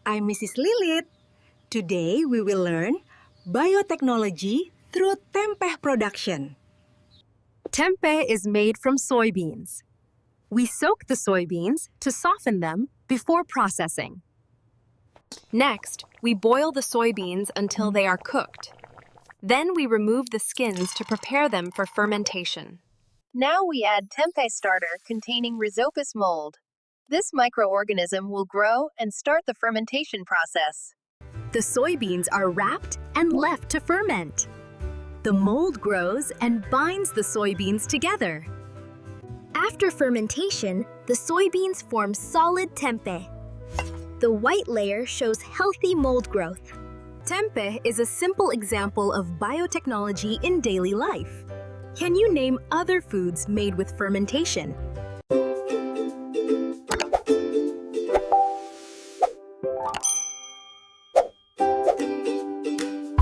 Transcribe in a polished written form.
I'm Mrs. Lilit. Today we will learn biotechnology through tempeh production. Tempeh is made from soybeans. We soak the soybeans to soften them before processing. Next, we boil the soybeans until they are cooked. Then we remove the skins to prepare them for fermentation. Now we add Tempeh starter containing Rhizopus mold. This microorganism will grow and start the fermentation process. The soybeans are wrapped and left to ferment. The mold grows and binds the soybeans together. After fermentation, the soybeans form solid tempeh. The white layer shows healthy mold growth. Tempeh is a simple example of biotechnology in daily life. Can you name other foods made with fermentation?